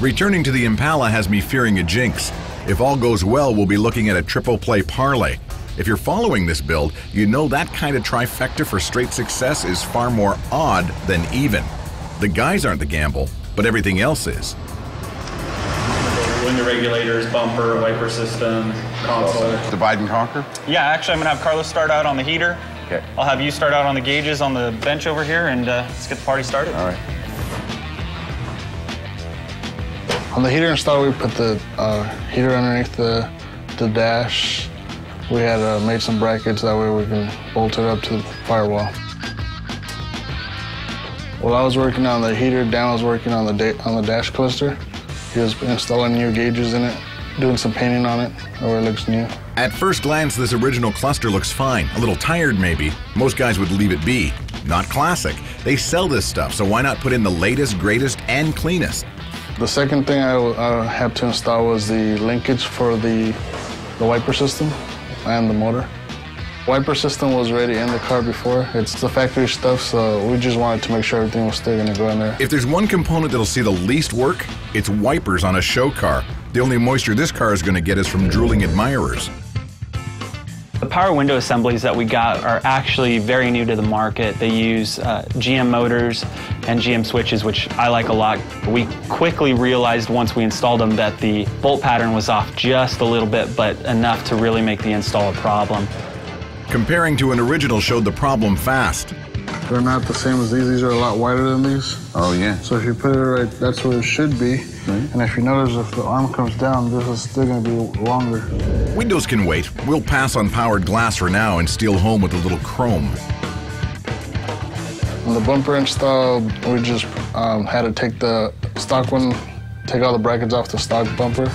Returning to the Impala has me fearing a jinx. If all goes well, we'll be looking at a triple play parlay. If you're following this build, you know that kind of trifecta for straight success is far more odd than even. The guys aren't the gamble, but everything else is. Window regulators, bumper, wiper system, console. Divide and conquer? Yeah, actually I'm gonna have Carlos start out on the heater. Okay. I'll have you start out on the gauges on the bench over here, and let's get the party started. All right. On the heater install, we put the heater underneath the dash. We had made some brackets, that way we can bolt it up to the firewall. While I was working on the heater, Dan was working on the dash cluster. He was installing new gauges in it, doing some painting on it, that way it looks new. At first glance, this original cluster looks fine. A little tired, maybe. Most guys would leave it be. Not classic. They sell this stuff, so why not put in the latest, greatest, and cleanest? The second thing I had to install was the linkage for the wiper system and the motor. Wiper system was already in the car before. It's the factory stuff, so we just wanted to make sure everything was still gonna go in there. If there's one component that'll see the least work, it's wipers on a show car. The only moisture this car is gonna get is from drooling admirers. The power window assemblies that we got are actually very new to the market. They use GM motors and GM switches, which I like a lot. We quickly realized once we installed them that the bolt pattern was off just a little bit, but enough to really make the install a problem. Comparing to an original showed the problem fast. They're not the same as these. These are a lot wider than these. Oh, yeah. So if you put it right, that's where it should be. Mm-hmm. And if you notice, if the arm comes down, this is still going to be longer. Windows can wait. We'll pass on powered glass for now and steal home with a little chrome. On the bumper install, we just had to take the stock one, take all the brackets off the stock bumper.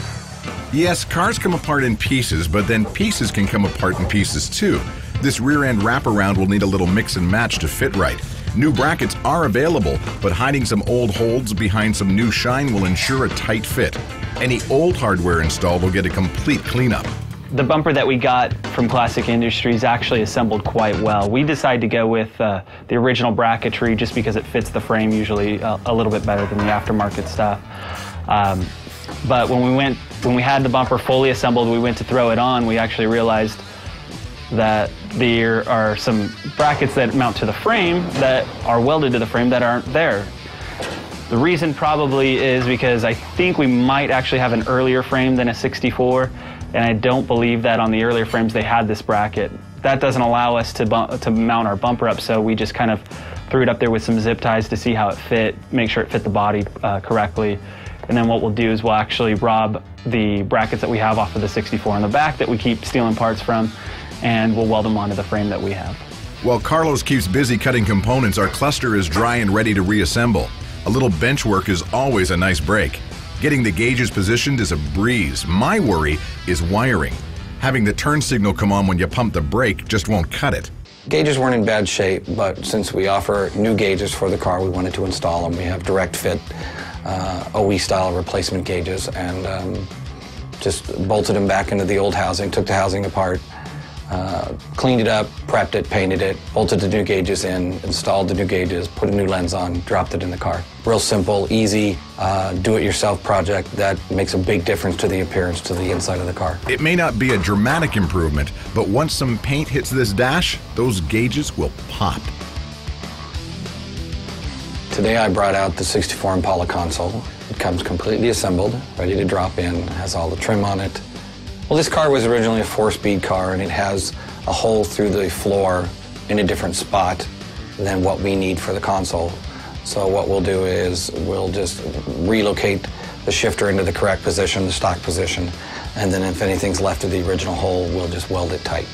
Yes, cars come apart in pieces, but then pieces can come apart in pieces too. This rear end wraparound will need a little mix and match to fit right. New brackets are available, but hiding some old holds behind some new shine will ensure a tight fit. Any old hardware installed will get a complete cleanup. The bumper that we got from Classic Industries actually assembled quite well. We decided to go with the original bracketry just because it fits the frame usually a little bit better than the aftermarket stuff. But when we had the bumper fully assembled, we went to throw it on, we actually realized that there are some brackets that mount to the frame that are welded to the frame that aren't there. The reason probably is because I think we might actually have an earlier frame than a 64, and I don't believe that on the earlier frames they had this bracket. That doesn't allow us to mount our bumper up, so we just kind of threw it up there with some zip ties to see how it fit, make sure it fit the body correctly. And then what we'll do is we'll actually rob the brackets that we have off of the 64 in the back that we keep stealing parts from, and we'll weld them onto the frame that we have. While Carlos keeps busy cutting components, our cluster is dry and ready to reassemble. A little bench work is always a nice break. Getting the gauges positioned is a breeze. My worry is wiring. Having the turn signal come on when you pump the brake just won't cut it. Gauges weren't in bad shape, but since we offer new gauges for the car, we wanted to install them. We have direct fit OE-style replacement gauges, and just bolted them back into the old housing, took the housing apart, cleaned it up, prepped it, painted it, bolted the new gauges in, installed the new gauges, put a new lens on, dropped it in the car. Real simple, easy, do-it-yourself project that makes a big difference to the appearance to the inside of the car. It may not be a dramatic improvement, but once some paint hits this dash, those gauges will pop. Today I brought out the 64 Impala console. It comes completely assembled, ready to drop in, has all the trim on it. Well, this car was originally a 4-speed car, and it has a hole through the floor in a different spot than what we need for the console. So what we'll do is we'll just relocate the shifter into the correct position, the stock position, and then if anything's left of the original hole, we'll just weld it tight.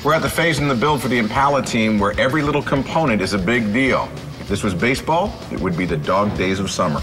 We're at the phase in the build for the Impala team where every little component is a big deal. If this was baseball, it would be the dog days of summer.